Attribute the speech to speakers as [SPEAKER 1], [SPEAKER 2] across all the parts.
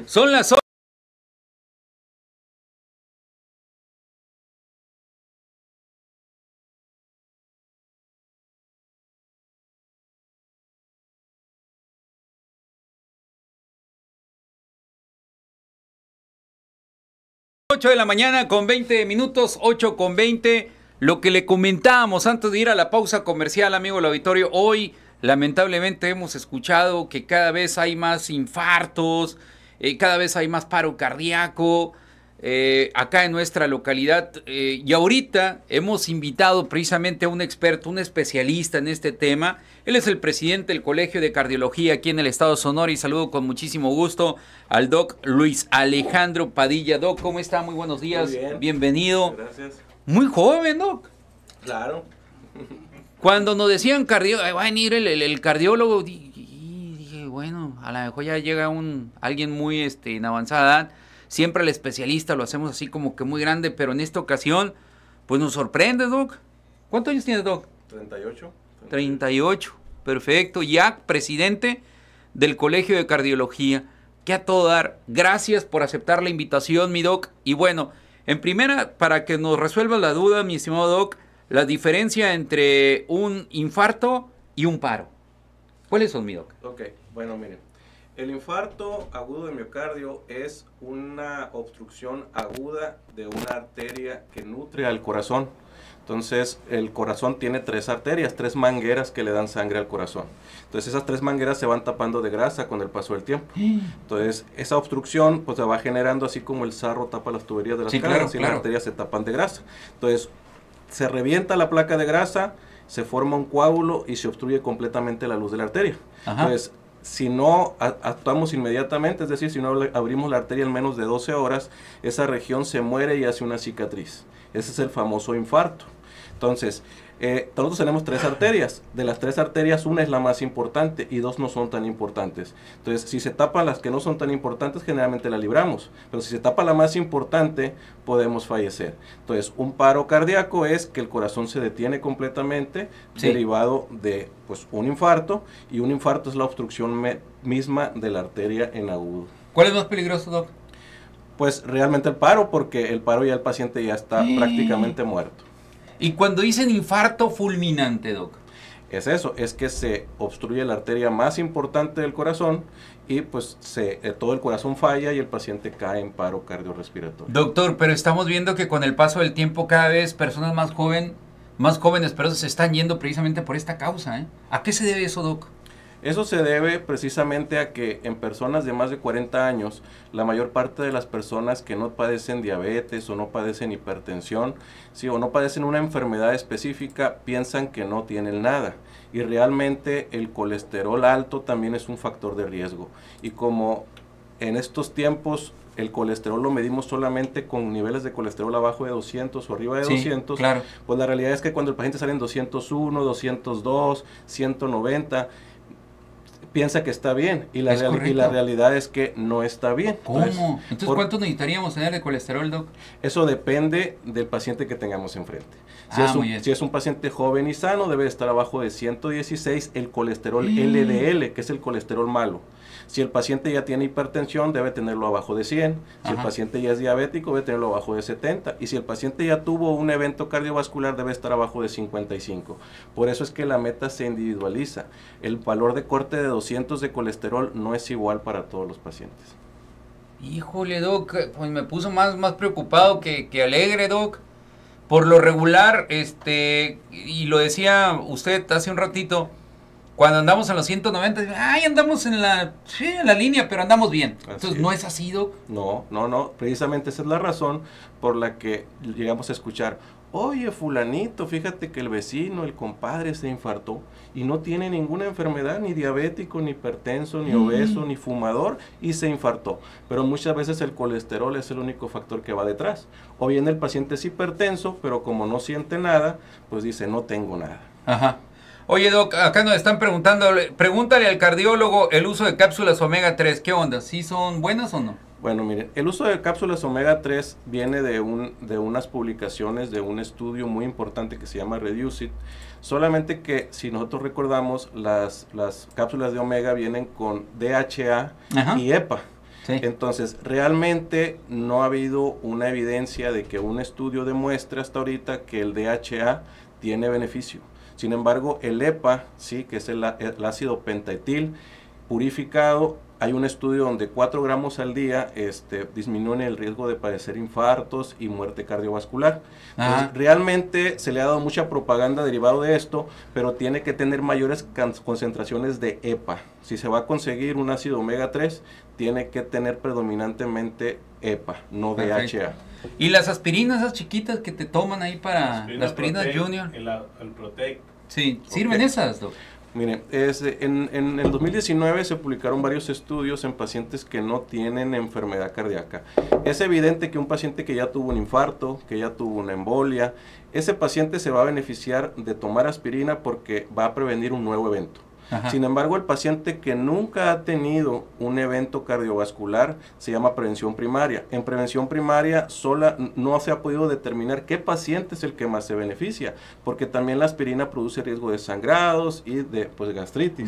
[SPEAKER 1] Son las 8 de la mañana con 20 minutos, 8 con 20. Lo que le comentábamos antes de ir a la pausa comercial, amigo del auditorio, hoy lamentablemente hemos escuchado que cada vez hay más infartos, cada vez hay más paro cardíaco acá en nuestra localidad. Y ahorita hemos invitado precisamente a un experto, un especialista en este tema. Él es el presidente del Colegio de Cardiología aquí en el estado de Sonora y saludo con muchísimo gusto al doc Luis Alejandro Padilla. Doc, ¿cómo está? Muy buenos días.
[SPEAKER 2] Muy bien.
[SPEAKER 1] Bienvenido.
[SPEAKER 2] Gracias.
[SPEAKER 1] Muy joven, doc.
[SPEAKER 2] Claro.
[SPEAKER 1] Cuando nos decían va a venir el cardiólogo, dije, bueno, a lo mejor ya llega alguien muy en avanzada edad. Siempre el especialista lo hacemos así como que muy grande, pero en esta ocasión, pues nos sorprende, doc. ¿Cuántos años tiene, doc?
[SPEAKER 2] 38.
[SPEAKER 1] 38, perfecto. Ya presidente del Colegio de Cardiología. Que a todo dar. Gracias por aceptar la invitación, mi doc. Y bueno, en primera, para que nos resuelva la duda, mi estimado doc, la diferencia entre un infarto y un paro. ¿Cuáles son, mi doc?
[SPEAKER 2] Ok, bueno, miren. El infarto agudo de miocardio es una obstrucción aguda de una arteria que nutre al corazón. Entonces, el corazón tiene tres arterias, tres mangueras que le dan sangre al corazón. Entonces, esas tres mangueras se van tapando de grasa con el paso del tiempo. Entonces, esa obstrucción pues se va generando así como el sarro tapa las tuberías de las casas y las arterias se tapan de grasa. Entonces, se revienta la placa de grasa, se forma un coágulo y se obstruye completamente la luz de la arteria.
[SPEAKER 1] Ajá.
[SPEAKER 2] Entonces, si no actuamos inmediatamente, es decir, si no abrimos la arteria en menos de 12 horas, esa región se muere y hace una cicatriz. Ese es el famoso infarto. Entonces, nosotros tenemos tres arterias. De las tres arterias, una es la más importante y dos no son tan importantes. Entonces, si se tapan las que no son tan importantes, generalmente la libramos. Pero si se tapa la más importante, podemos fallecer. Entonces, un paro cardíaco es que el corazón se detiene completamente, sí, derivado de pues, un infarto. Y un infarto es la obstrucción misma de la arteria en agudo.
[SPEAKER 1] ¿Cuál es más peligroso, doc?
[SPEAKER 2] Pues realmente el paro, porque el paro ya el paciente ya está prácticamente muerto.
[SPEAKER 1] Y cuando dicen infarto fulminante, doc,
[SPEAKER 2] es eso, es que se obstruye la arteria más importante del corazón y pues todo el corazón falla y el paciente cae en paro cardiorrespiratorio.
[SPEAKER 1] Doctor, pero estamos viendo que con el paso del tiempo cada vez personas más jóvenes, pero se están yendo precisamente por esta causa, ¿eh? ¿A qué se debe eso, doc?
[SPEAKER 2] Eso se debe precisamente a que en personas de más de 40 años, la mayor parte de las personas que no padecen diabetes o no padecen hipertensión, sí, o no padecen una enfermedad específica, piensan que no tienen nada. Y realmente el colesterol alto también es un factor de riesgo. Y como en estos tiempos el colesterol lo medimos solamente con niveles de colesterol abajo de 200 o arriba de 200,
[SPEAKER 1] claro,
[SPEAKER 2] pues la realidad es que cuando el paciente sale en 201, 202, 190, piensa que está bien y la realidad es que no está bien.
[SPEAKER 1] ¿Cómo? Entonces, ¿cuánto necesitaríamos tener de colesterol, doc?
[SPEAKER 2] Eso depende del paciente que tengamos enfrente. Si es un paciente joven y sano, debe estar abajo de 116 el colesterol LDL, que es el colesterol malo. Si el paciente ya tiene hipertensión, debe tenerlo abajo de 100. Si el paciente ya es diabético, debe tenerlo abajo de 70. Y si el paciente ya tuvo un evento cardiovascular, debe estar abajo de 55. Por eso es que la meta se individualiza. El valor de corte de 200 de colesterol no es igual para todos los pacientes.
[SPEAKER 1] Híjole, doc, pues me puso más preocupado que alegre, doc. Por lo regular, y lo decía usted hace un ratito, cuando andamos en los 190, andamos en la línea, pero andamos bien. Entonces, ¿no es así, doc?
[SPEAKER 2] No, precisamente esa es la razón por la que llegamos a escuchar: oye, fulanito, fíjate que el vecino, el compadre se infartó y no tiene ninguna enfermedad, ni diabético, ni hipertenso, ni obeso, ni fumador, y se infartó. Pero muchas veces el colesterol es el único factor que va detrás. O bien el paciente es hipertenso, pero como no siente nada, pues dice, no tengo nada.
[SPEAKER 1] Ajá. Oye, doc, acá nos están preguntando, pregúntale al cardiólogo el uso de cápsulas omega 3, ¿qué onda? ¿Sí son buenas o no?
[SPEAKER 2] Bueno, miren, el uso de cápsulas omega 3 viene de unas publicaciones de un estudio muy importante que se llama Reduce It. Solamente que, si nosotros recordamos, las cápsulas de omega vienen con DHA y EPA.
[SPEAKER 1] Sí.
[SPEAKER 2] Entonces, realmente no ha habido una evidencia de que un estudio demuestre hasta ahorita que el DHA tiene beneficio. Sin embargo, el EPA, sí, que es el ácido pentetil purificado, hay un estudio donde 4 gramos al día disminuyen el riesgo de padecer infartos y muerte cardiovascular. Entonces, realmente se le ha dado mucha propaganda derivado de esto, pero tiene que tener mayores concentraciones de EPA. Si se va a conseguir un ácido omega 3, tiene que tener predominantemente EPA, no DHA.
[SPEAKER 1] ¿Y las aspirinas, esas chiquitas que te toman ahí para las aspirinas Junior?
[SPEAKER 3] El Protect.
[SPEAKER 1] Sí, ¿sirven esas, Doc?
[SPEAKER 2] Miren, en el 2019 se publicaron varios estudios en pacientes que no tienen enfermedad cardíaca. Es evidente que un paciente que ya tuvo un infarto, que ya tuvo una embolia, ese paciente se va a beneficiar de tomar aspirina porque va a prevenir un nuevo evento. Ajá. Sin embargo, el paciente que nunca ha tenido un evento cardiovascular se llama prevención primaria. En prevención primaria sola no se ha podido determinar qué paciente es el que más se beneficia, porque también la aspirina produce riesgo de sangrados y de gastritis.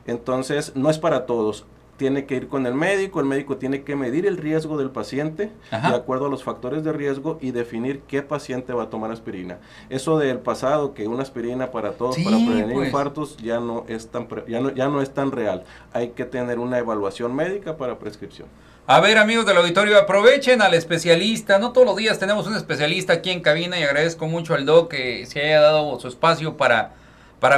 [SPEAKER 2] Entonces, no es para todos. Tiene que ir con el médico tiene que medir el riesgo del paciente de acuerdo a los factores de riesgo y definir qué paciente va a tomar aspirina. Eso del pasado, que una aspirina para todos, sí, para prevenir infartos, ya no es tan real. Hay que tener una evaluación médica para prescripción.
[SPEAKER 1] A ver, amigos del auditorio, aprovechen al especialista. No todos los días tenemos un especialista aquí en cabina y agradezco mucho al Doc que se haya dado su espacio para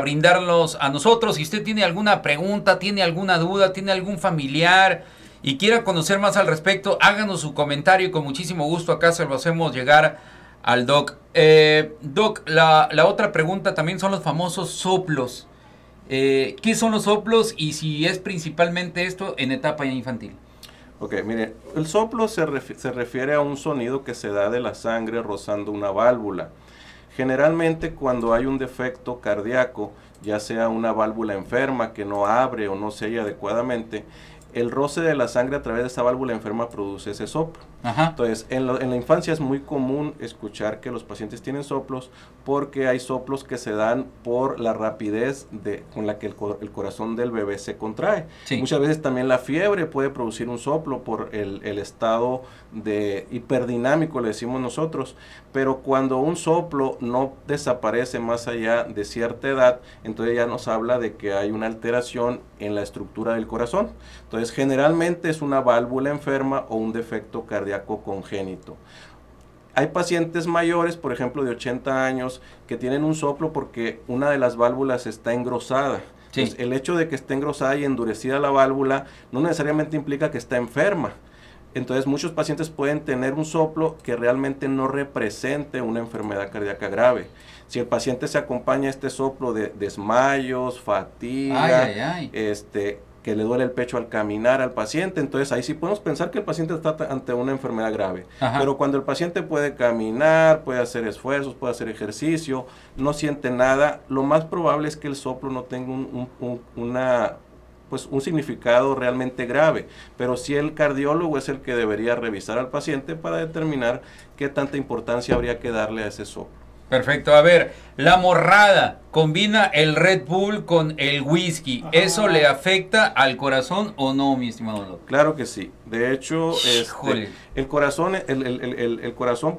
[SPEAKER 1] brindarlos a nosotros. Si usted tiene alguna pregunta, tiene alguna duda, tiene algún familiar y quiera conocer más al respecto, háganos su comentario y con muchísimo gusto acá se lo hacemos llegar al Doc. Doc, la otra pregunta también son los famosos soplos. ¿Qué son los soplos y si es principalmente esto en etapa infantil?
[SPEAKER 2] Ok, mire, el soplo se refiere a un sonido que se da de la sangre rozando una válvula. Generalmente cuando hay un defecto cardíaco, ya sea una válvula enferma que no abre o no sella adecuadamente, el roce de la sangre a través de esa válvula enferma produce ese soplo. Ajá. Entonces, en la infancia es muy común escuchar que los pacientes tienen soplos porque hay soplos que se dan por la rapidez con la que el corazón del bebé se contrae. Sí. Muchas veces también la fiebre puede producir un soplo por el estado de hiperdinámico, le decimos nosotros, pero cuando un soplo no desaparece más allá de cierta edad, entonces ya nos habla de que hay una alteración en la estructura del corazón. Entonces, generalmente es una válvula enferma o un defecto cardíaco congénito. Hay pacientes mayores, por ejemplo de 80 años, que tienen un soplo porque una de las válvulas está engrosada. Sí. Entonces, el hecho de que esté engrosada y endurecida la válvula no necesariamente implica que está enferma. Entonces, muchos pacientes pueden tener un soplo que realmente no represente una enfermedad cardíaca grave. Si el paciente se acompaña a este soplo de desmayos, fatiga, que le duele el pecho al caminar al paciente, entonces ahí sí podemos pensar que el paciente está ante una enfermedad grave. Ajá. Pero cuando el paciente puede caminar, puede hacer esfuerzos, puede hacer ejercicio, no siente nada, lo más probable es que el soplo no tenga un significado realmente grave, pero sí el cardiólogo es el que debería revisar al paciente para determinar qué tanta importancia habría que darle a ese soplo.
[SPEAKER 1] Perfecto, a ver, la morrada combina el Red Bull con el whisky, ¿eso le afecta al corazón o no, mi estimado doctor?
[SPEAKER 2] Claro que sí, de hecho el corazón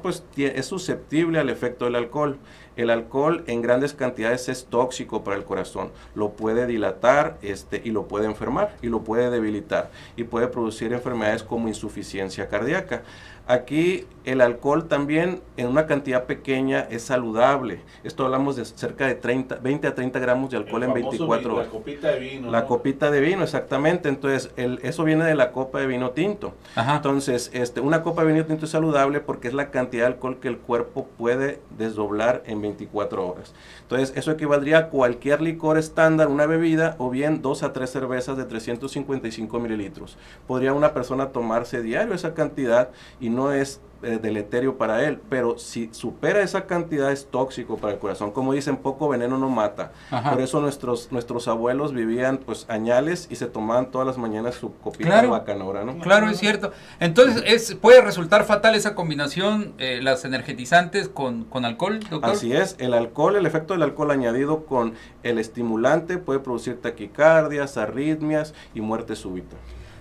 [SPEAKER 2] pues es susceptible al efecto del alcohol. El alcohol en grandes cantidades es tóxico para el corazón, lo puede dilatar y lo puede enfermar y lo puede debilitar y puede producir enfermedades como insuficiencia cardíaca. Aquí el alcohol también en una cantidad pequeña es saludable. Esto hablamos de cerca de 20 a 30 gramos de alcohol en 24 horas.
[SPEAKER 3] La copita de vino.
[SPEAKER 2] La copita de vino, exactamente. Entonces, eso viene de la copa de vino tinto. Ajá. Entonces, una copa de vino tinto es saludable porque es la cantidad de alcohol que el cuerpo puede desdoblar en 24 horas. Entonces, eso equivaldría a cualquier licor estándar, una bebida, o bien 2 a 3 cervezas de 355 mililitros. Podría una persona tomarse diario esa cantidad y no es deleterio para él, pero si supera esa cantidad es tóxico para el corazón. Como dicen, poco veneno no mata. Ajá. Por eso nuestros abuelos vivían pues añales y se tomaban todas las mañanas su copita de bacanora, ¿no?
[SPEAKER 1] Claro, es cierto. Entonces, ¿puede resultar fatal esa combinación, las energetizantes con alcohol, doctor?
[SPEAKER 2] Así es, el efecto del alcohol añadido con el estimulante puede producir taquicardias, arritmias y muerte súbita.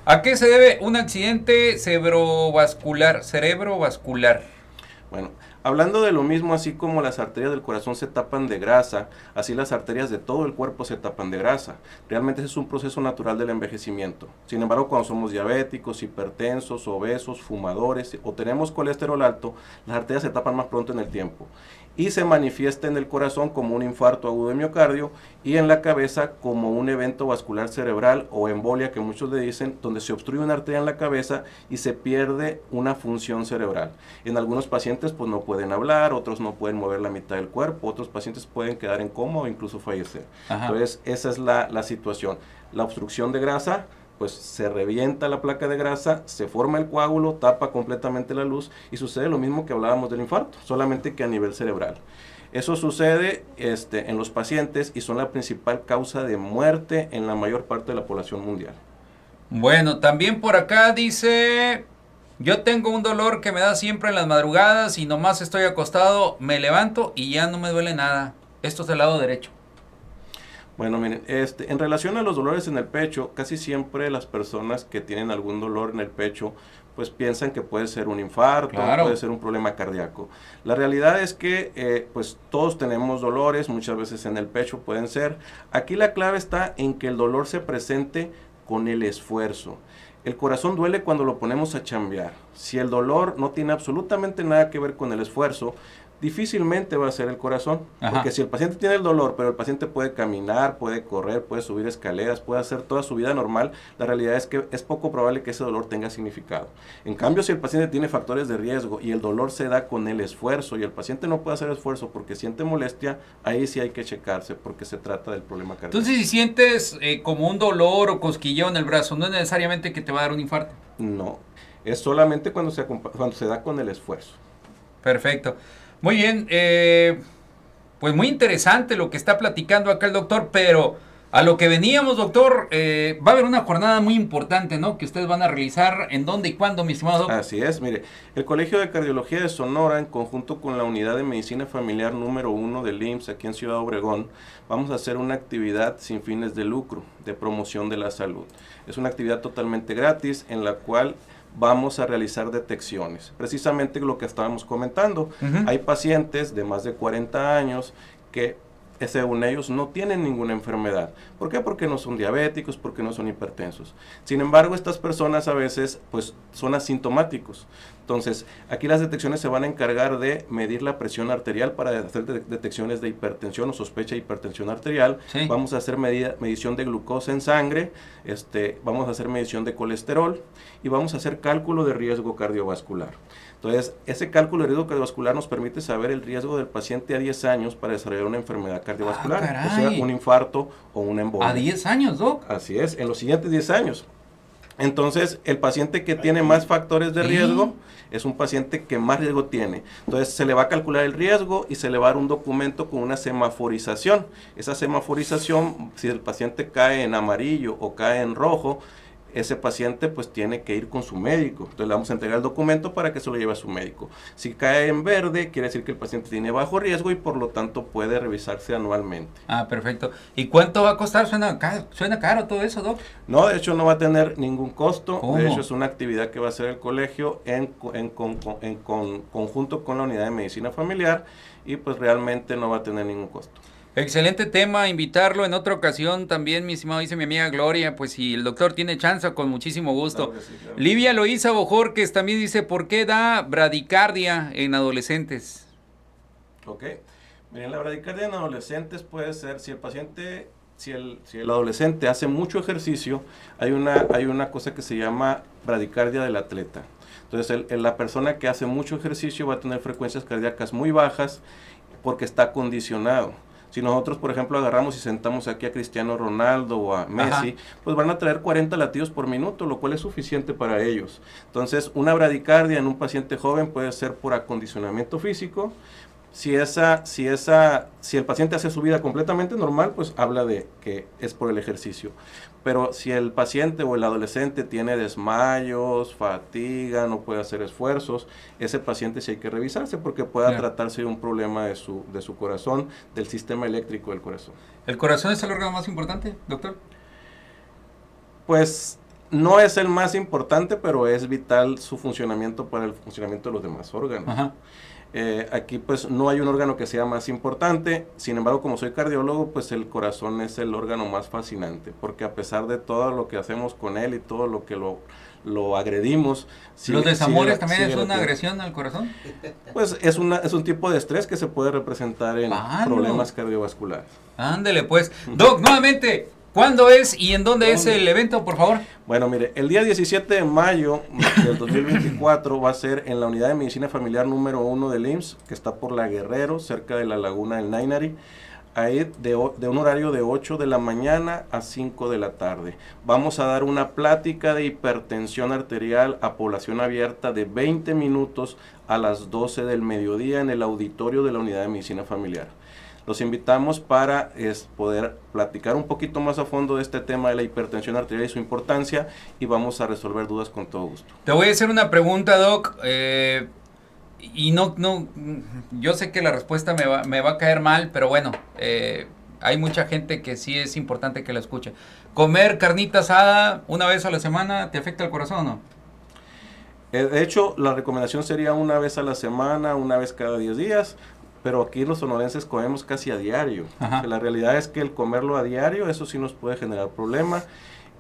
[SPEAKER 1] ¿A qué se debe un accidente cerebrovascular?
[SPEAKER 2] Bueno, hablando de lo mismo, así como las arterias del corazón se tapan de grasa, así las arterias de todo el cuerpo se tapan de grasa. Realmente ese es un proceso natural del envejecimiento. Sin embargo, cuando somos diabéticos, hipertensos, obesos, fumadores o tenemos colesterol alto, las arterias se tapan más pronto en el tiempo y se manifiesta en el corazón como un infarto agudo de miocardio y en la cabeza como un evento vascular cerebral o embolia, que muchos le dicen, donde se obstruye una arteria en la cabeza y se pierde una función cerebral. En algunos pacientes pues no pueden hablar, otros no pueden mover la mitad del cuerpo, otros pacientes pueden quedar en coma o incluso fallecer. Ajá. Entonces esa es la situación. La obstrucción de grasa, pues se revienta la placa de grasa, se forma el coágulo, tapa completamente la luz y sucede lo mismo que hablábamos del infarto, solamente que a nivel cerebral. Eso sucede en los pacientes y son la principal causa de muerte en la mayor parte de la población mundial.
[SPEAKER 1] Bueno, también por acá dice, yo tengo un dolor que me da siempre en las madrugadas y nomás estoy acostado, me levanto y ya no me duele nada. Esto es del lado derecho.
[SPEAKER 2] Bueno, miren, en relación a los dolores en el pecho, casi siempre las personas que tienen algún dolor en el pecho, pues piensan que puede ser un infarto, claro, puede ser un problema cardíaco. La realidad es que pues todos tenemos dolores, muchas veces en el pecho pueden ser. Aquí la clave está en que el dolor se presente con el esfuerzo. El corazón duele cuando lo ponemos a chambear. Si el dolor no tiene absolutamente nada que ver con el esfuerzo, difícilmente va a ser el corazón. Ajá. Porque si el paciente tiene el dolor, pero el paciente puede caminar, puede correr, puede subir escaleras, puede hacer toda su vida normal, la realidad es que es poco probable que ese dolor tenga significado. En cambio, si el paciente tiene factores de riesgo y el dolor se da con el esfuerzo y el paciente no puede hacer esfuerzo porque siente molestia, ahí sí hay que checarse porque se trata del problema cardíaco.
[SPEAKER 1] Entonces, si sientes como un dolor o cosquilleo en el brazo, no es necesariamente que te va a dar un infarto.
[SPEAKER 2] No, es solamente cuando se da con el esfuerzo.
[SPEAKER 1] Perfecto. Muy bien, pues muy interesante lo que está platicando acá el doctor, pero a lo que veníamos, doctor, va a haber una jornada muy importante, ¿no? Que ustedes van a realizar, ¿en dónde y cuándo, mi estimado doctor?
[SPEAKER 2] Así es, mire, el Colegio de Cardiología de Sonora, en conjunto con la Unidad de Medicina Familiar número 1 del IMSS, aquí en Ciudad Obregón, vamos a hacer una actividad sin fines de lucro, de promoción de la salud. Es una actividad totalmente gratis, en la cual vamos a realizar detecciones, precisamente lo que estábamos comentando. Hay pacientes de más de 40 años que según ellos no tienen ninguna enfermedad. ¿Por qué? Porque no son diabéticos, porque no son hipertensos. Sin embargo, estas personas a veces pues son asintomáticos. Entonces, aquí las detecciones se van a encargar de medir la presión arterial para hacer detecciones de hipertensión o sospecha de hipertensión arterial. Sí. Vamos a hacer medición de glucosa en sangre, vamos a hacer medición de colesterol y vamos a hacer cálculo de riesgo cardiovascular. Entonces, ese cálculo de riesgo cardiovascular nos permite saber el riesgo del paciente a 10 años para desarrollar una enfermedad cardiovascular, o sea, un infarto o una embolia.
[SPEAKER 1] ¿A 10 años, Doc?
[SPEAKER 2] Así es, en los siguientes 10 años. Entonces, el paciente que tiene más factores de riesgo es un paciente que más riesgo tiene. Entonces, se le va a calcular el riesgo y se le va a dar un documento con una semaforización. Esa semaforización, si el paciente cae en amarillo o cae en rojo, ese paciente pues tiene que ir con su médico. Entonces le vamos a entregar el documento para que se lo lleve a su médico. Si cae en verde, quiere decir que el paciente tiene bajo riesgo y por lo tanto puede revisarse anualmente.
[SPEAKER 1] Ah, perfecto. ¿Y cuánto va a costar? ¿Suena caro todo eso, Doc?
[SPEAKER 2] No, de hecho no va a tener ningún costo. ¿Cómo? De hecho es una actividad que va a hacer el colegio en conjunto con la Unidad de Medicina Familiar y pues realmente no va a tener ningún costo.
[SPEAKER 1] Excelente tema, invitarlo en otra ocasión también, mi estimado, dice mi amiga Gloria, pues si el doctor tiene chance, con muchísimo gusto. Claro sí, claro. Livia Loíza Bojorques también dice, ¿por qué da bradicardia en adolescentes?
[SPEAKER 2] Ok, miren, la bradicardia en adolescentes puede ser, si el paciente, si el adolescente hace mucho ejercicio, hay una cosa que se llama bradicardia del atleta. Entonces, la persona que hace mucho ejercicio va a tener frecuencias cardíacas muy bajas porque está condicionado. Si nosotros, por ejemplo, agarramos y sentamos aquí a Cristiano Ronaldo o a Messi, pues van a traer 40 latidos por minuto, lo cual es suficiente para ellos. Entonces, una bradicardia en un paciente joven puede ser por acondicionamiento físico. Si el paciente hace su vida completamente normal, pues habla de que es por el ejercicio. Pero si el paciente o el adolescente tiene desmayos, fatiga, no puede hacer esfuerzos, ese paciente sí hay que revisarse porque pueda tratarse de un problema de su corazón, del sistema eléctrico del corazón.
[SPEAKER 1] ¿El corazón es el órgano más importante, doctor?
[SPEAKER 2] Pues no es el más importante, pero es vital su funcionamiento para el funcionamiento de los demás órganos.
[SPEAKER 1] Ajá.
[SPEAKER 2] Aquí pues no hay un órgano que sea más importante, sin embargo como soy cardiólogo pues el corazón es el órgano más fascinante, porque a pesar de todo lo que hacemos con él y todo lo que lo agredimos.
[SPEAKER 1] ¿Los desamores también es una agresión al corazón?
[SPEAKER 2] Pues es un tipo de estrés que se puede representar en problemas cardiovasculares.
[SPEAKER 1] Ándele pues. Doc, nuevamente, ¿cuándo es y en dónde es el evento, por favor?
[SPEAKER 2] Bueno, mire, el día 17 de mayo del 2024 va a ser en la Unidad de Medicina Familiar número 1 del IMSS, que está por La Guerrero, cerca de la Laguna del Nainari. Ahí de un horario de 8 de la mañana a 5 de la tarde. Vamos a dar una plática de hipertensión arterial a población abierta de 20 minutos a las 12 del mediodía en el auditorio de la Unidad de Medicina Familiar. Los invitamos para poder platicar un poquito más a fondo de este tema de la hipertensión arterial y su importancia, y vamos a resolver dudas con todo gusto.
[SPEAKER 1] Te voy a hacer una pregunta, Doc, y no, yo sé que la respuesta me va a caer mal, pero bueno, hay mucha gente que sí es importante que la escuche. ¿Comer carnita asada una vez a la semana te afecta el corazón o no?
[SPEAKER 2] De hecho, la recomendación sería una vez a la semana, una vez cada 10 días, pero aquí los sonorenses comemos casi a diario. O sea, la realidad es que el comerlo a diario, eso sí nos puede generar problemas.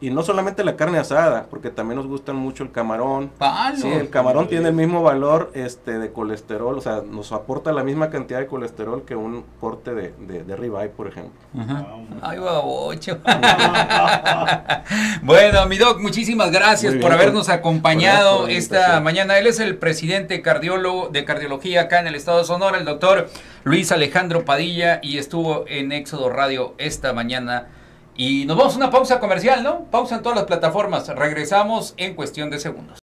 [SPEAKER 2] Y no solamente la carne asada, porque también nos gustan mucho el camarón. Sí, el camarón tiene el mismo valor de colesterol, o sea, nos aporta la misma cantidad de colesterol que un corte de ribeye, por ejemplo.
[SPEAKER 1] Ay, babocho. Bueno, mi Doc, muchísimas gracias por habernos acompañado esta mañana. Él es el presidente cardiólogo de cardiología acá en el estado de Sonora, el doctor Luis Alejandro Padilla, y estuvo en Éxodo Radio esta mañana. Y nos vamos a una pausa comercial, ¿no? Pausa en todas las plataformas. Regresamos en cuestión de segundos.